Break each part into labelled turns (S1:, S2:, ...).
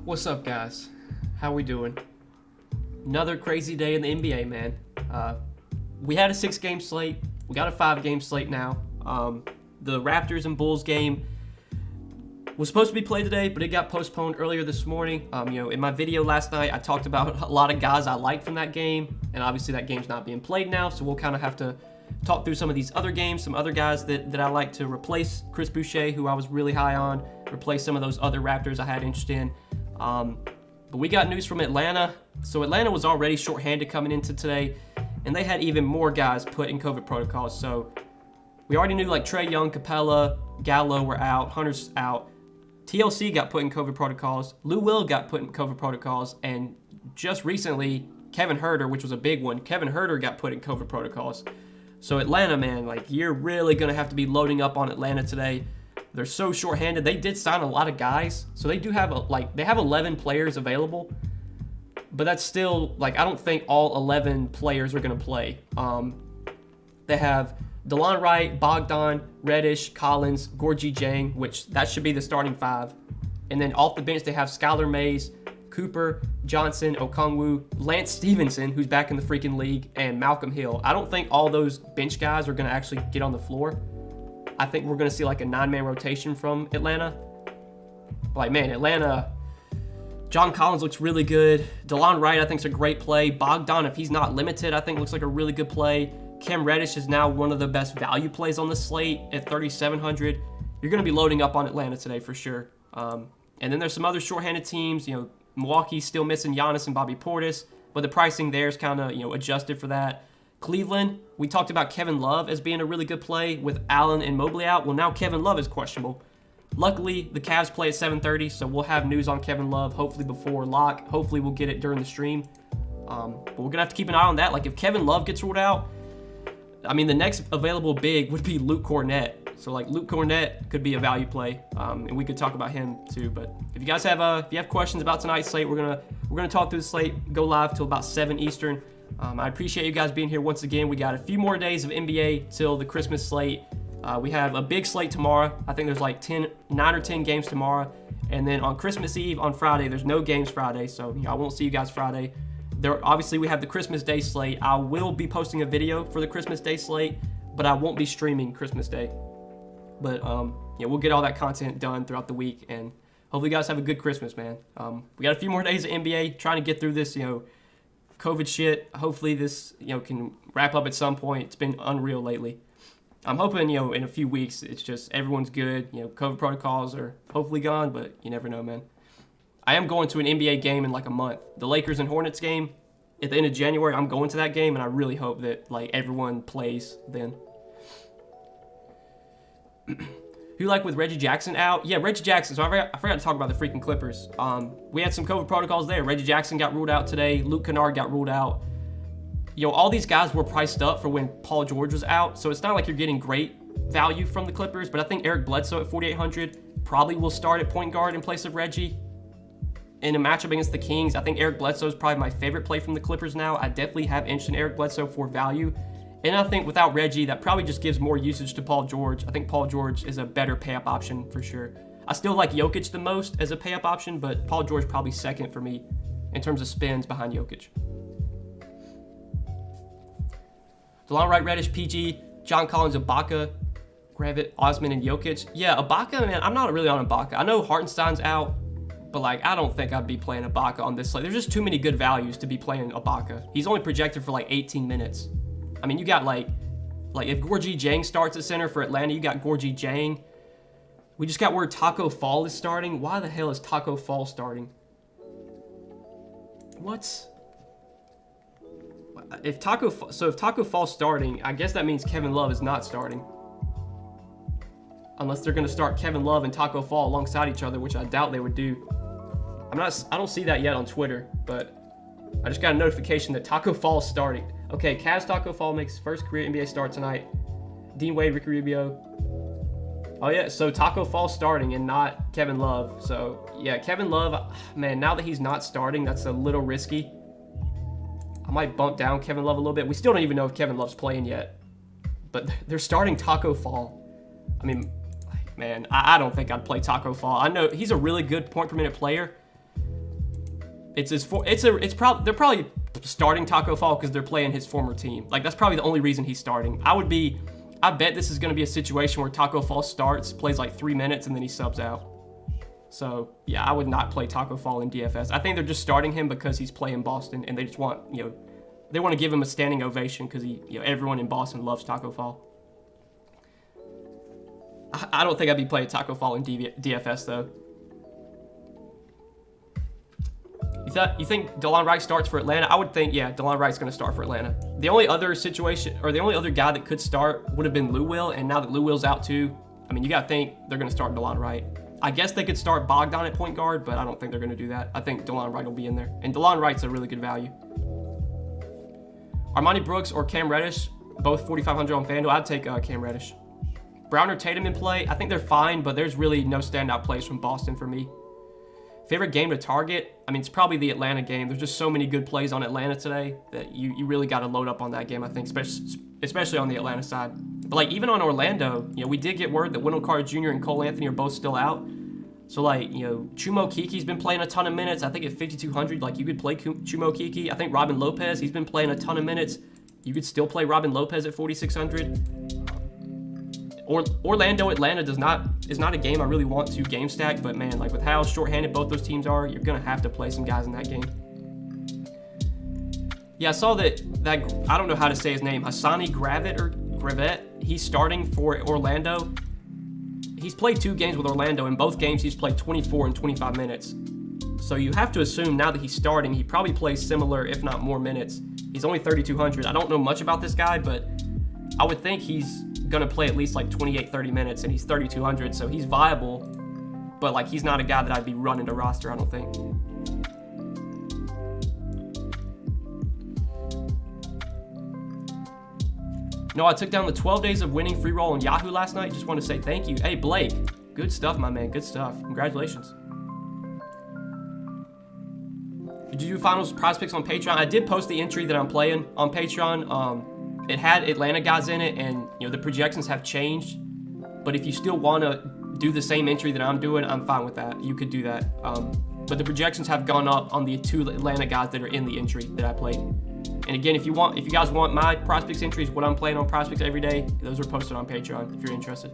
S1: What's up, guys? How we doing? Another crazy day in the NBA, man. We had a 6-game slate. We got a 5-game slate now. The Raptors and Bulls game was supposed to be played today, but it got postponed earlier this morning. In my video last night, I talked about a lot of guys I liked from that game, and obviously that game's not being played now, so we'll kind of have to talk through some of these other games, some other guys that I like to replace Chris Boucher, who I was really high on, replace some of those other Raptors I had interest in. But we got news from Atlanta. So Atlanta was already shorthanded coming into today, and they had even more guys put in COVID protocols. So we already knew like Trae Young, Capella, Gallo were out, Hunter's out. TLC got put in COVID protocols. Lou Will got put in COVID protocols, and just recently Kevin Huerter, which was a big one, Kevin Huerter got put in COVID protocols. So Atlanta, man, like you're really gonna have to be loading up on Atlanta today. They're so shorthanded. They did sign a lot of guys, so they do have they have 11 players available, but that's still I don't think all 11 players are gonna play. They have DeLon Wright, Bogdan, Reddish, Collins, Gorgie Jang, which that should be the starting 5, and then off the bench they have Skylar Mays, Cooper, Johnson, Okongwu, Lance Stevenson, who's back in the freaking league, and Malcolm Hill. I don't think all those bench guys are gonna actually get on the floor. I think we're going to see like a 9-man rotation from Atlanta. Atlanta, John Collins looks really good. DeLon Wright, I think, is a great play. Bogdan, if he's not limited, I think looks like a really good play. Cam Reddish is now one of the best value plays on the slate at 3,700. You're going to be loading up on Atlanta today for sure. And then there's some other shorthanded teams. Milwaukee's still missing Giannis and Bobby Portis, but the pricing there is kind of, adjusted for that. Cleveland, we talked about Kevin Love as being a really good play with Allen and Mobley out. Well, now Kevin Love is questionable. Luckily, the Cavs play at 7:30, so we'll have news on Kevin Love hopefully before lock. Hopefully, we'll get it during the stream. But we're going to have to keep an eye on that. Like, if Kevin Love gets ruled out, the next available big would be Luke Cornett. So, Luke Cornett could be a value play, and we could talk about him too. But if you guys have questions about tonight's slate, we're gonna talk through the slate, go live till about 7 Eastern. I appreciate you guys being here once again. We got a few more days of NBA till the Christmas slate. We have a big slate tomorrow. I think there's 9 or 10 games tomorrow. And then on Christmas Eve, on Friday, there's no games Friday. So I won't see you guys Friday. Obviously, we have the Christmas Day slate. I will be posting a video for the Christmas Day slate, but I won't be streaming Christmas Day. But we'll get all that content done throughout the week. And hopefully you guys have a good Christmas, man. We got a few more days of NBA, trying to get through this, COVID shit. Hopefully this, can wrap up at some point. It's been unreal lately. I'm hoping, in a few weeks, it's just everyone's good. COVID protocols are hopefully gone, but you never know, man. I am going to an NBA game in a month. The Lakers and Hornets game at the end of January, I'm going to that game, and I really hope that, everyone plays then. Who with Reggie Jackson out? Yeah, Reggie Jackson. So I forgot to talk about the freaking Clippers. We had some COVID protocols there. Reggie Jackson got ruled out today. Luke Kennard got ruled out. All these guys were priced up for when Paul George was out. So it's not like you're getting great value from the Clippers. But I think Eric Bledsoe at 4,800 probably will start at point guard in place of Reggie. In a matchup against the Kings, I think Eric Bledsoe is probably my favorite play from the Clippers now. I definitely have interest in Eric Bledsoe for value. And I think without Reggie, that probably just gives more usage to Paul George. I think Paul George is a better pay-up option for sure. I still like Jokic the most as a pay-up option, but Paul George probably second for me in terms of spins behind Jokic. DeLon Wright, Reddish, PG, John Collins, Ibaka, Gravit, Osman, and Jokic. Yeah, Ibaka, man, I'm not really on Ibaka. I know Hartenstein's out, but I don't think I'd be playing Ibaka on this slate. There's just too many good values to be playing Ibaka. He's only projected for 18 minutes. You got if Gorgie Jang starts at center for Atlanta, you got Gorgie Jang. We just got word Taco Fall is starting. Why the hell is Taco Fall starting? What? If Taco Fall's starting, I guess that means Kevin Love is not starting. Unless they're going to start Kevin Love and Taco Fall alongside each other, which I doubt they would do. I don't see that yet on Twitter, but I just got a notification that Taco Fall is starting. Okay, Cavs Taco Fall makes first career NBA start tonight. Dean Wade, Ricky Rubio. Oh yeah, so Taco Fall starting and not Kevin Love. So yeah, Kevin Love, man, now that he's not starting, that's a little risky. I might bump down Kevin Love a little bit. We still don't even know if Kevin Love's playing yet. But they're starting Taco Fall. Man, I don't think I'd play Taco Fall. I know he's a really good point per minute player, They're probably starting Taco Fall because they're playing his former team. Like, that's probably the only reason he's starting. I bet this is going to be a situation where Taco Fall starts, plays like 3 minutes, and then he subs out. So, yeah, I would not play Taco Fall in DFS. I think they're just starting him because he's playing Boston, and they just want, they want to give him a standing ovation because everyone in Boston loves Taco Fall. I don't think I'd be playing Taco Fall in DFS, though. You think DeLon Wright starts for Atlanta? I would think, yeah, DeLon Wright's going to start for Atlanta. The only other situation, or the only other guy that could start would have been Lou Will, and now that Lou Will's out too, I mean, you got to think they're going to start DeLon Wright. I guess they could start Bogdan at point guard, but I don't think they're going to do that. I think DeLon Wright will be in there, and DeLon Wright's a really good value. Armani Brooks or Cam Reddish, both 4,500 on FanDuel. I'd take Cam Reddish. Brown or Tatum in play, I think they're fine, but there's really no standout plays from Boston for me. Favorite game to target? I mean, it's probably the Atlanta game. There's just so many good plays on Atlanta today that you really got to load up on that game, I think, especially on the Atlanta side. But, like, even on Orlando, we did get word that Wendell Carter Jr. and Cole Anthony are both still out. So, like, Chumo Kiki's been playing a ton of minutes. I think at 5,200, like, you could play Chumo Kiki. I think Robin Lopez, he's been playing a ton of minutes. You could still play Robin Lopez at 4,600. Orlando Atlanta is not a game I really want to game stack, but man, like with how shorthanded both those teams are, you're gonna have to play some guys in that game. Yeah, I saw that I don't know how to say his name, Hassani Gravett. He's starting for Orlando. He's played 2 games with Orlando. In both games, he's played 24 and 25 minutes. So you have to assume now that he's starting, he probably plays similar, if not more minutes. He's only 3,200. I don't know much about this guy, but I would think he's gonna play at least like 28, 30 minutes, and he's 3,200, so he's viable, but like he's not a guy that I'd be running to roster, I don't think. No, I took down the 12 days of winning free roll on Yahoo last night. Just want to say thank you. Hey, Blake, good stuff, my man, good stuff. Congratulations. Did you do finals prize picks on Patreon? I did post the entry that I'm playing on Patreon. It had Atlanta guys in it, and the projections have changed. But if you still want to do the same entry that I'm doing, I'm fine with that. You could do that. But the projections have gone up on the 2 Atlanta guys that are in the entry that I played. And again, if you guys want my prospects entries, what I'm playing on prospects every day, those are posted on Patreon if you're interested.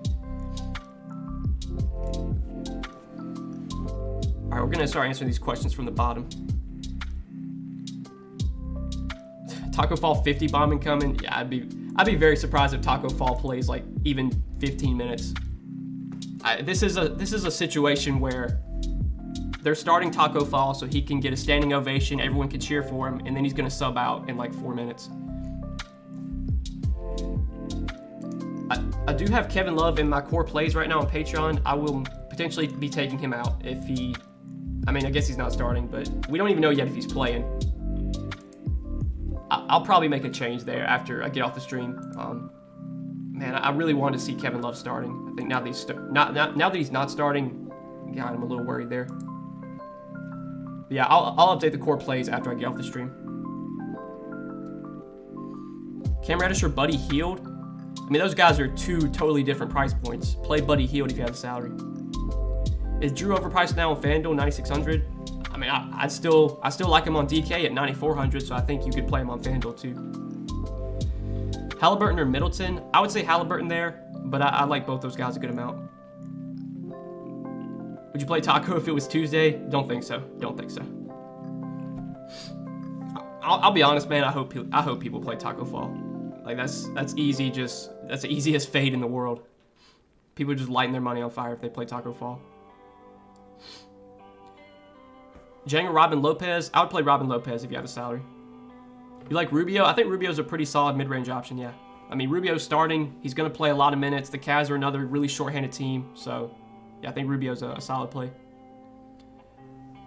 S1: All right, we're gonna start answering these questions from the bottom. Taco Fall 50 bombing coming. Yeah, I'd be very surprised if Taco Fall plays like even 15 minutes. This is a situation where they're starting Taco Fall so he can get a standing ovation, everyone can cheer for him, and then he's gonna sub out in like 4 minutes. I do have Kevin Love in my core plays right now on Patreon. I will potentially be taking him out if I guess he's not starting, but we don't even know yet if he's playing. I'll probably make a change there after I get off the stream. Man, I really wanted to see Kevin Love starting. I think now that he's not starting, God, I'm a little worried there. But yeah, I'll update the core plays after I get off the stream. Cam Reddish or Buddy Hield? I mean, those guys are 2 totally different price points. Play Buddy Hield if you have the salary. Is Drew overpriced now on FanDuel, 9,600? I mean, I still like him on DK at 9,400, so I think you could play him on FanDuel too. Halliburton or Middleton? I would say Halliburton there, but I like both those guys a good amount. Would you play Taco if it was Tuesday? Don't think so. Don't think so. I'll be honest, man. I hope people play Taco Fall. Like that's easy. That's the easiest fade in the world. People just lighting their money on fire if they play Taco Fall. Jang or Robin Lopez? I would play Robin Lopez if you have a salary. You like Rubio? I think Rubio's a pretty solid mid-range option, yeah. I mean, Rubio's starting. He's going to play a lot of minutes. The Cavs are another really short-handed team. So, yeah, I think Rubio's a solid play.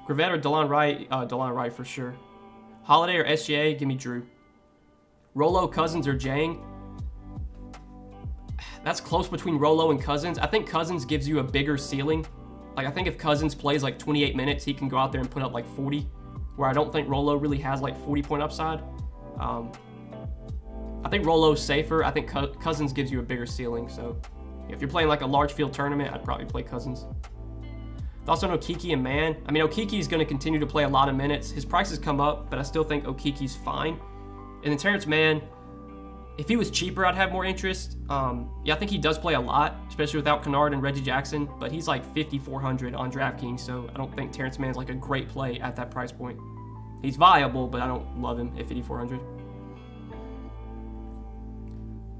S1: Gravett or DeLon Wright? DeLon Wright for sure. Holiday or SGA? Give me Drew. Rolo, Cousins, or Jang? That's close between Rolo and Cousins. I think Cousins gives you a bigger ceiling. Like, I think if Cousins plays like 28 minutes, he can go out there and put up like 40, where I don't think Rolo really has like 40-point upside. I think Rolo's safer. I think Cousins gives you a bigger ceiling. So if you're playing like a large field tournament, I'd probably play Cousins. Thoughts on Okiki and Man? I mean, Okiki is going to continue to play a lot of minutes. His price has come up, but I still think Okiki's fine. And then Terrence Mann, if he was cheaper, I'd have more interest. Yeah, I think he does play a lot, especially without Kennard and Reggie Jackson, but he's like 5,400 on DraftKings, so I don't think Terrence Mann's like a great play at that price point. He's viable, but I don't love him at 5,400.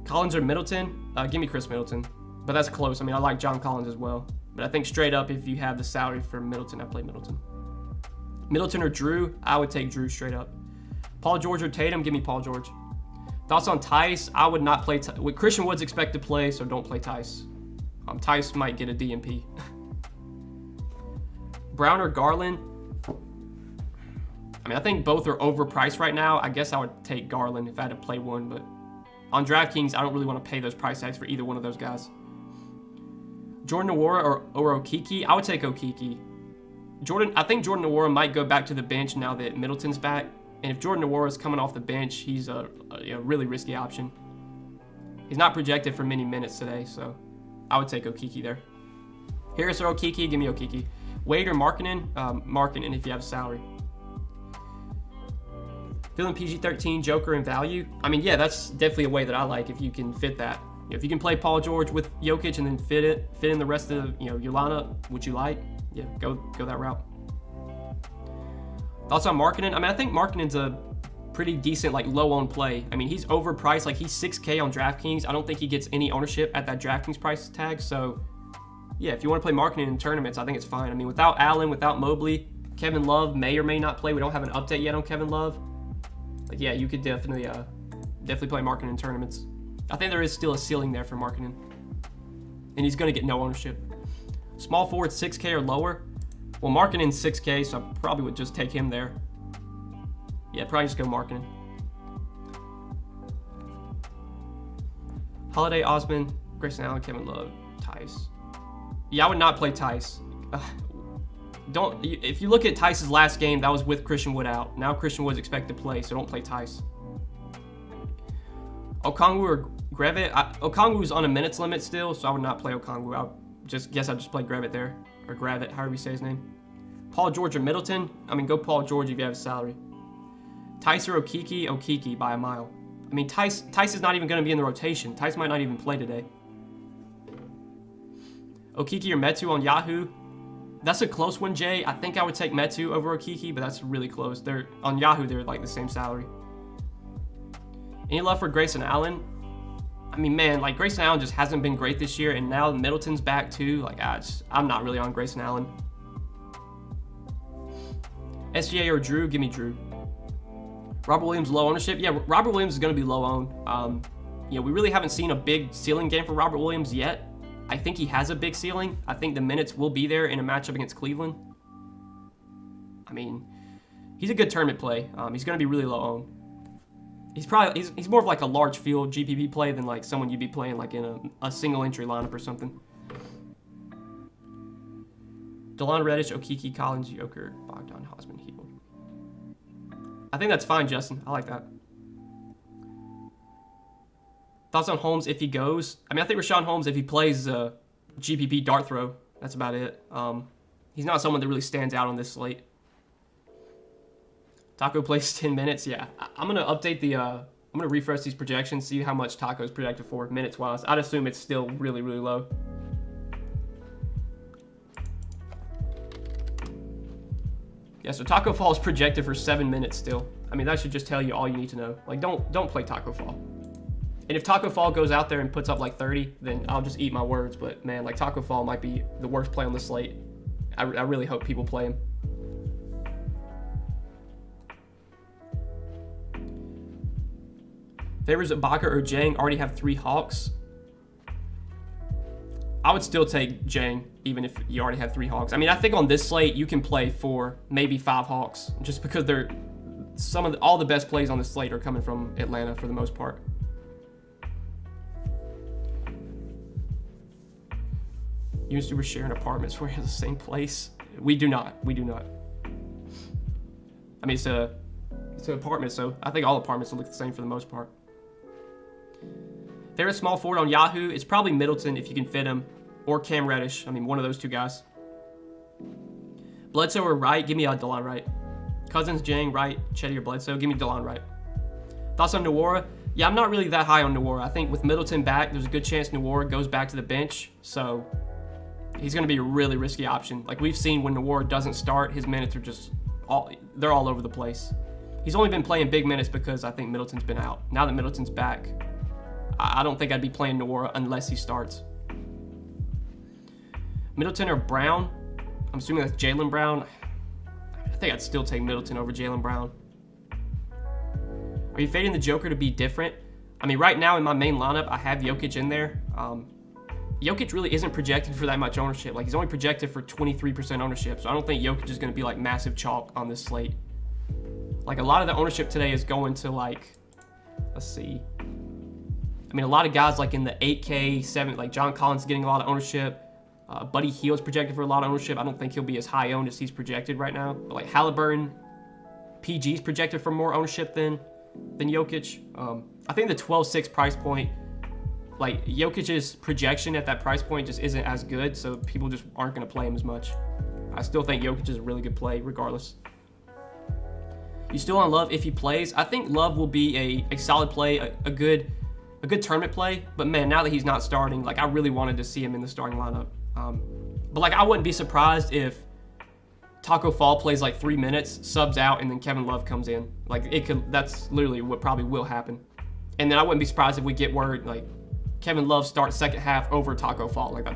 S1: Collins or Middleton? Give me Chris Middleton, but that's close. I mean, I like John Collins as well, but I think straight up, if you have the salary for Middleton, I play Middleton. Middleton or Drew? I would take Drew straight up. Paul George or Tatum? Give me Paul George. Thoughts on Tice? I would not play. With Christian Wood's expect to play, so don't play Tice. Tice might get a DMP. Brown or Garland? I mean, I think both are overpriced right now. I guess I would take Garland if I had to play one, but on DraftKings, I don't really want to pay those price tags for either one of those guys. Jordan Nwora or Okiki? I would take Okiki. I think Jordan Nwora might go back to the bench now that Middleton's back. And if Jordan Nwora is coming off the bench, he's a really risky option. He's not projected for many minutes today, so I would take Okiki there. Harris or Okiki? Give me Okiki. Wade or Markkanen? Markkanen if you have salary. Feeling PG-13, Joker, and value? I mean, yeah, that's definitely a way that I like if you can fit that. If you can play Paul George with Jokic and then fit in the rest of your lineup, which you like, yeah, go that route. Thoughts on Markkanen? I mean, I think Markkanen's a pretty decent, like, low-owned play. I mean, he's overpriced. Like, he's 6K on DraftKings. I don't think he gets any ownership at that DraftKings price tag. So, yeah, if you want to play Markkanen in tournaments, I think it's fine. I mean, without Allen, without Mobley, Kevin Love may or may not play. We don't have an update yet on Kevin Love. Like, yeah, you could definitely play Markkanen in tournaments. I think there is still a ceiling there for Markkanen. And he's going to get no ownership. Small forward, 6K or lower. Well, Markkanen's 6K, so I probably would just take him there. Yeah, probably just go Markkanen. Holiday, Osman, Grayson Allen, Kevin Love, Tice. Yeah, I would not play Tice. If you look at Tice's last game, that was with Christian Wood out. Now Christian Wood's expected to play, so don't play Tice. Okongwu or Grevitt? Okongwu's on a minutes limit still, so I would not play Okongwu. I'd just play Grevitt there. Or Gravitt, however you say his name. Paul George or Middleton? I mean, go Paul George if you have a salary. Tice or Okiki? Okiki by a mile. I mean, Tice is not even going to be in the rotation. Tice might not even play today. Okiki or Metu on Yahoo? That's a close one, Jay. I think I would take Metu over Okiki, but that's really close. On Yahoo, they're like the same salary. Any love for Grayson Allen? I mean, man, like Grayson Allen just hasn't been great this year, and now Middleton's back too. Like, I'm not really on Grayson Allen. SGA or Drew? Give me Drew. Robert Williams low ownership? Yeah, Robert Williams is going to be low owned. We really haven't seen a big ceiling game for Robert Williams yet. I think he has a big ceiling. I think the minutes will be there in a matchup against Cleveland. I mean, he's a good tournament play. He's going to be really low owned. He's more of like a large field GPP play than like someone you'd be playing like in a single entry lineup or something. DeLon Reddish, Okiki, Collins, Joker, Bogdan, Hosman, Hield. I think that's fine, Justin. I like that. Thoughts on Holmes if he goes? I mean, I think Rashawn Holmes, if he plays GPP dart throw, that's about it. He's not someone that really stands out on this slate. Taco plays 10 minutes. Yeah, I'm going to update I'm going to refresh these projections, see how much Taco's projected for minutes-wise. I'd assume it's still really, really low. Yeah, so Taco Fall is projected for 7 minutes still. I mean, that should just tell you all you need to know. Like, don't play Taco Fall. And if Taco Fall goes out there and puts up like 30, then I'll just eat my words. But man, like Taco Fall might be the worst play on the slate. I really hope people play him. Favors Ibaka or Jang already have 3 Hawks. I would still take Jang even if you already have 3 Hawks. I mean, I think on this slate you can play 4, maybe 5 Hawks, just because all the best plays on the slate are coming from Atlanta for the most part. You and Super sharing apartments where you're in the same place? We do not. We do not. I mean, it's an apartment, so I think all apartments will look the same for the most part. Favorite small forward on Yahoo? It's probably Middleton if you can fit him, or Cam Reddish. I mean, one of those two guys. Bledsoe or Wright? Give me DeLon Wright. Cousins, Jang, Wright, Chetty or Bledsoe? Give me DeLon Wright. Thoughts on Nwora? Yeah, I'm not really that high on Nwora. I think with Middleton back, there's a good chance Nwora goes back to the bench. So he's going to be a really risky option. Like we've seen when Nwora doesn't start, his minutes are just they're all over the place. He's only been playing big minutes because I think Middleton's been out. Now that Middleton's back, I don't think I'd be playing Nwora unless he starts. Middleton or Brown? I'm assuming that's Jaylen Brown. I think I'd still take Middleton over Jaylen Brown. Are you fading the Joker to be different? I mean, right now in my main lineup, I have Jokic in there. Jokic really isn't projected for that much ownership. Like, he's only projected for 23% ownership, so I don't think Jokic is going to be, like, massive chalk on this slate. Like, a lot of the ownership today is going to, like, let's see. I mean, a lot of guys, like, in the 8K, 7, like, John Collins getting a lot of ownership. Buddy Hield's projected for a lot of ownership. I don't think he'll be as high owned as he's projected right now. But, like, Halliburton, PG's projected for more ownership than Jokic. I think the 12.6 price point, like Jokic's projection at that price point just isn't as good, so people just aren't going to play him as much. I still think Jokic is a really good play regardless. You still on Love if he plays? I think Love will be a solid play, a good tournament play, but man, now that he's not starting, like I really wanted to see him in the starting lineup. But like I wouldn't be surprised if Taco Fall plays like 3 minutes, subs out, and then Kevin Love comes in. Like it could. That's literally what probably will happen. And then I wouldn't be surprised if we get word like Kevin Love starts second half over Taco Fall. Like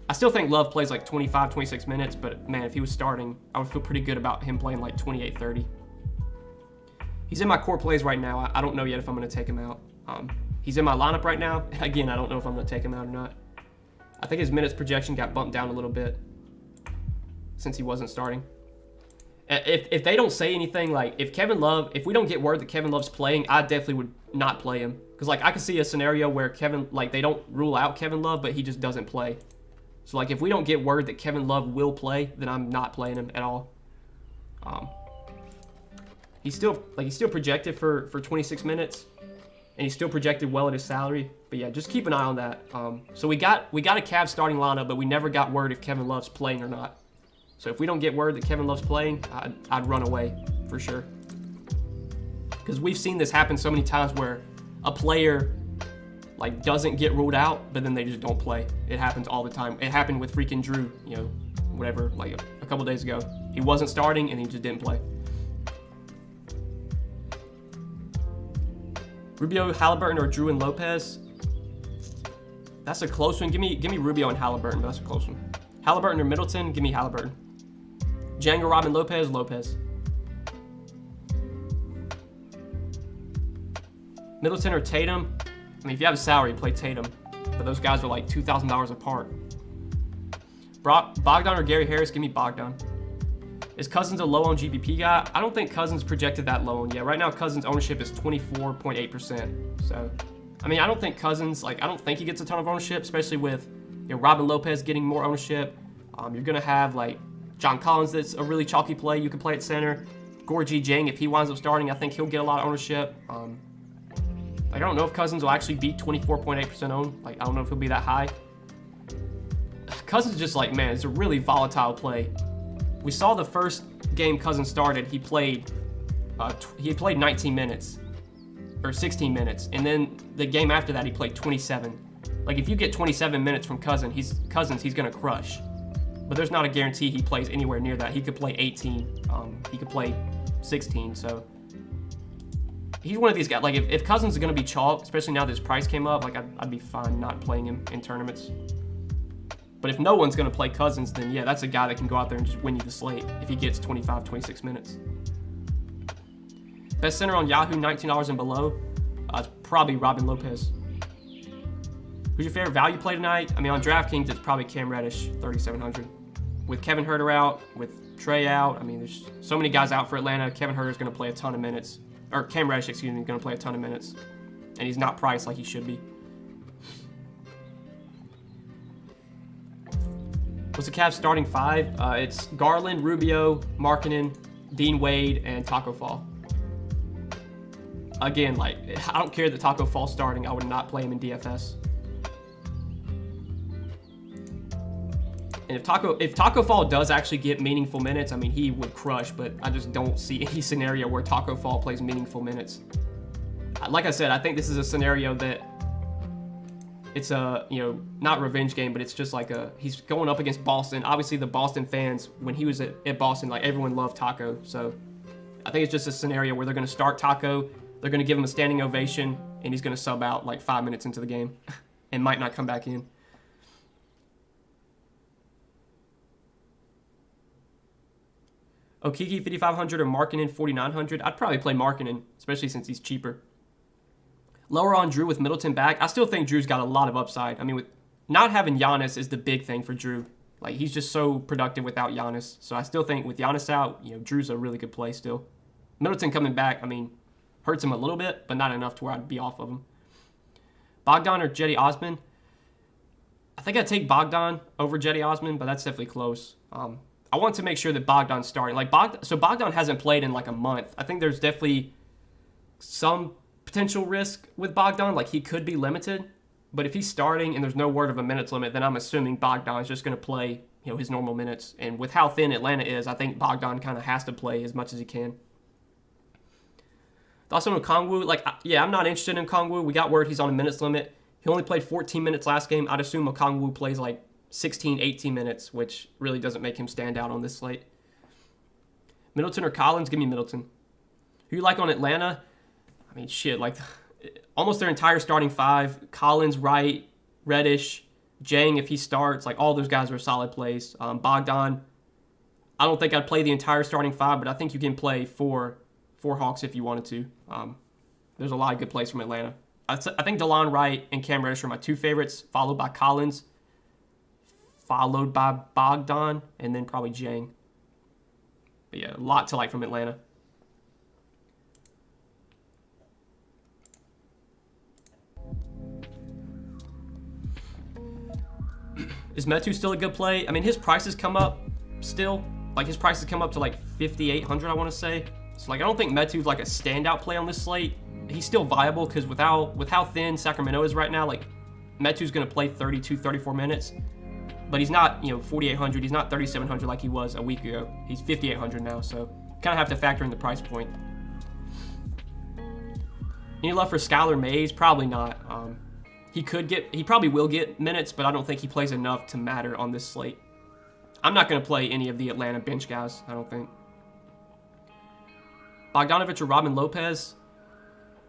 S1: I still think Love plays like 25, 26 minutes, but man, if he was starting, I would feel pretty good about him playing like 28, 30. He's in my core plays right now. I don't know yet if I'm going to take him out. He's in my lineup right now. Again, I don't know if I'm going to take him out or not. I think his minutes projection got bumped down a little bit since he wasn't starting. If they don't say anything, like if we don't get word that Kevin Love's playing, I definitely would not play him. Because like I could see a scenario where they don't rule out Kevin Love, but he just doesn't play. So like if we don't get word that Kevin Love will play, then I'm not playing him at all. He's still projected for 26 minutes, and he's still projected well at his salary. But yeah, just keep an eye on that. So we got a Cavs starting lineup, but we never got word if Kevin Love's playing or not. So if we don't get word that Kevin Love's playing, I'd run away for sure. Because we've seen this happen so many times where a player like doesn't get ruled out, but then they just don't play. It happens all the time. It happened with freaking Drew, whatever, like a couple days ago. He wasn't starting and he just didn't play. Rubio, Halliburton, or Drew and Lopez? That's a close one. Give me Rubio and Halliburton, but that's a close one. Halliburton or Middleton? Give me Halliburton. Django, Robin, Lopez. Middleton or Tatum? I mean, if you have a salary, play Tatum. But those guys are like $2,000 apart. Bogdan or Gary Harris? Give me Bogdan. Is Cousins a low on GPP guy? I don't think Cousins projected that low on yet. Right now, Cousins' ownership is 24.8%. So, I mean, I don't think Cousins, I don't think he gets a ton of ownership, especially with Robin Lopez getting more ownership. You're going to have, John Collins that's a really chalky play. You can play at center. Gorgie Jang, if he winds up starting, I think he'll get a lot of ownership. I don't know if Cousins will actually be 24.8% owned. I don't know if he'll be that high. Cousins just man, it's a really volatile play. We saw the first game Cousins started, he played 19 minutes or 16 minutes, and then the game after that he played 27. If you get 27 minutes from Cousins, he's gonna crush. But there's not a guarantee he plays anywhere near that. He could play 18, he could play 16. So he's one of these guys. If Cousins is gonna be chalk, especially now that his price came up, I'd be fine not playing him in tournaments. But if no one's going to play Cousins, then yeah, that's a guy that can go out there and just win you the slate if he gets 25, 26 minutes. Best center on Yahoo, $19 and below. It's probably Robin Lopez. Who's your favorite value play tonight? I mean, on DraftKings, it's probably Cam Reddish, 3,700. With Kevin Huerter out, with Trey out, I mean, there's so many guys out for Atlanta. Kevin Huerter's going to play a ton of minutes. Or Cam Reddish, is going to play a ton of minutes. And he's not priced like he should be. What's the Cavs starting five? It's Garland, Rubio, Markkanen, Dean Wade, and Taco Fall. Again, I don't care that Taco Fall's starting. I would not play him in DFS. And if Taco Fall does actually get meaningful minutes, I mean, he would crush, but I just don't see any scenario where Taco Fall plays meaningful minutes. Like I said, I think this is a scenario that it's a, not revenge game, but it's just like he's going up against Boston. Obviously, the Boston fans, when he was at Boston, like, everyone loved Taco. So I think it's just a scenario where they're going to start Taco, they're going to give him a standing ovation, and he's going to sub out like 5 minutes into the game and might not come back in. Okiki 5,500 or Markkanen 4,900. I'd probably play Markkanen, especially since he's cheaper. Lower on Drew with Middleton back. I still think Drew's got a lot of upside. I mean, with not having Giannis is the big thing for Drew. Like, he's just so productive without Giannis. So I still think with Giannis out, Drew's a really good play still. Middleton coming back, I mean, hurts him a little bit, but not enough to where I'd be off of him. Bogdan or Jetty Osman. I think I'd take Bogdan over Jetty Osman, but that's definitely close. I want to make sure that Bogdan's starting. So Bogdan hasn't played in like a month. I think there's definitely some potential risk with Bogdan. Like, he could be limited, but if he's starting and there's no word of a minutes limit, then I'm assuming Bogdan is just going to play, his normal minutes. And with how thin Atlanta is, I think Bogdan kind of has to play as much as he can. Also, Okongwu, I'm not interested in Okongwu. We got word he's on a minutes limit. He only played 14 minutes last game. I'd assume Okongwu plays like 16, 18 minutes, which really doesn't make him stand out on this slate. Middleton or Collins? Give me Middleton. Who you like on Atlanta? I mean, shit, like almost their entire starting five. Collins, Wright, Reddish, Jang, if he starts, like all those guys are solid plays. Bogdan, I don't think I'd play the entire starting five, but I think you can play four Hawks if you wanted to. There's a lot of good plays from Atlanta. I think DeLon Wright and Cam Reddish are my two favorites, followed by Collins, followed by Bogdan, and then probably Jang. But yeah, a lot to like from Atlanta. Is Metu still a good play? I mean, his prices come up still. Like, his prices come up to like 5,800, I want to say. So, like, I don't think Metu's like a standout play on this slate. He's still viable because with how thin Sacramento is right now, like, Metu's going to play 32, 34 minutes. But he's not, 4,800. He's not 3,700 like he was a week ago. He's 5,800 now, so kind of have to factor in the price point. Any love for Skylar Mays? Probably not. He probably will get minutes, but I don't think he plays enough to matter on this slate. I'm not going to play any of the Atlanta bench guys, I don't think. Bogdanovich or Robin Lopez?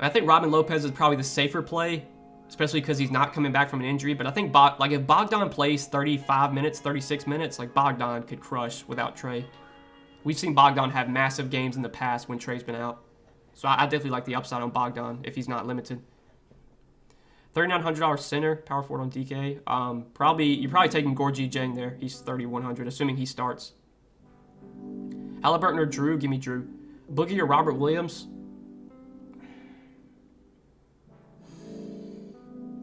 S1: I think Robin Lopez is probably the safer play, especially because he's not coming back from an injury. But I think if Bogdan plays 35 minutes, 36 minutes, like, Bogdan could crush without Trey. We've seen Bogdan have massive games in the past when Trey's been out. So I definitely like the upside on Bogdan if he's not limited. $3,900 center, power forward on DK. You're probably taking Gorgie Jang there. He's 3,100, assuming he starts. Halliburton or Drew? Give me Drew. Boogie or Robert Williams?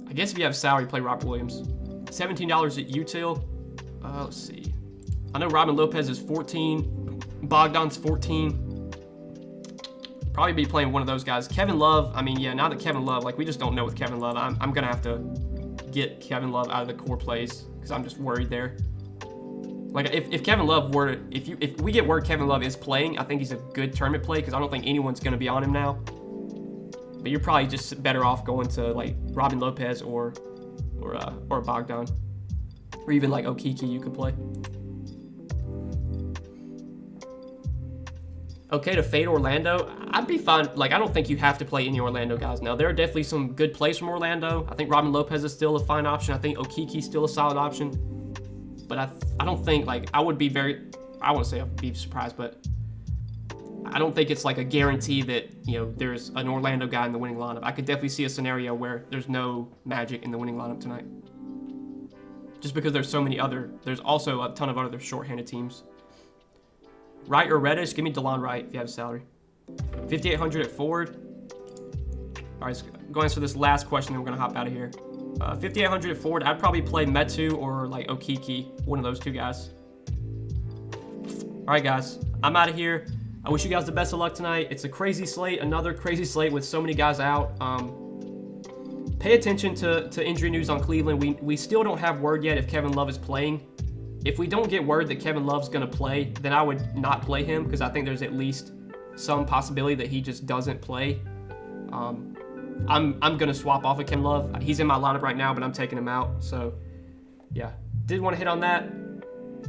S1: I guess if you have salary, play Robert Williams. $17 at util. Let's see. I know Robin Lopez is 14. Bogdan's 14. Probably be playing one of those guys. Kevin Love, I mean, yeah, now that Kevin Love, like, we just don't know with Kevin Love. I'm going to have to get Kevin Love out of the core plays because I'm just worried there. Like, if Kevin Love were, if we get word Kevin Love is playing, I think he's a good tournament play because I don't think anyone's going to be on him now. But you're probably just better off going to, like, Robin Lopez or Bogdan. Or even, like, Okiki you could play. Okay to fade Orlando. I'd be fine. Like, I don't think you have to play any Orlando guys now. There are definitely some good plays from Orlando. I think Robin Lopez is still a fine option. I think Okiki's still a solid option. But I don't think, like, I wouldn't say I'd be surprised, but I don't think it's like a guarantee that, there's an Orlando guy in the winning lineup. I could definitely see a scenario where there's no Magic in the winning lineup tonight. Just because there's also a ton of other shorthanded teams. Wright or Reddish? Give me DeLon Wright if you have a salary. 5,800 at forward. All right, go answer this last question, then we're going to hop out of here. 5,800 at forward, I'd probably play Metu or, like, Okiki, one of those two guys. All right, guys, I'm out of here. I wish you guys the best of luck tonight. It's a crazy slate, another crazy slate with so many guys out. Pay attention to injury news on Cleveland. We still don't have word yet if Kevin Love is playing. If we don't get word that Kevin Love's going to play, then I would not play him because I think there's at least some possibility that he just doesn't play. I'm going to swap off of Kevin Love. He's in my lineup right now, but I'm taking him out. So, yeah. Did want to hit on that.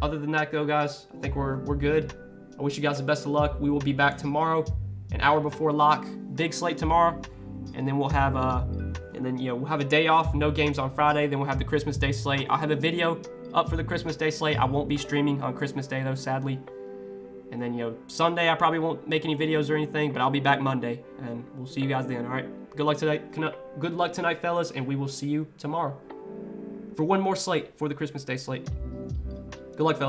S1: Other than that, though, guys, I think we're good. I wish you guys the best of luck. We will be back tomorrow, an hour before lock. Big slate tomorrow, and then we'll have we'll have a day off. No games on Friday. Then we'll have the Christmas Day slate. I'll have a video up for the Christmas Day slate. I won't be streaming on Christmas Day though, sadly. And then Sunday I probably won't make any videos or anything, but I'll be back Monday, and we'll see you guys then. All right. Good luck tonight. Good luck tonight, fellas, and we will see you tomorrow for one more slate for the Christmas Day slate. Good luck, fellas.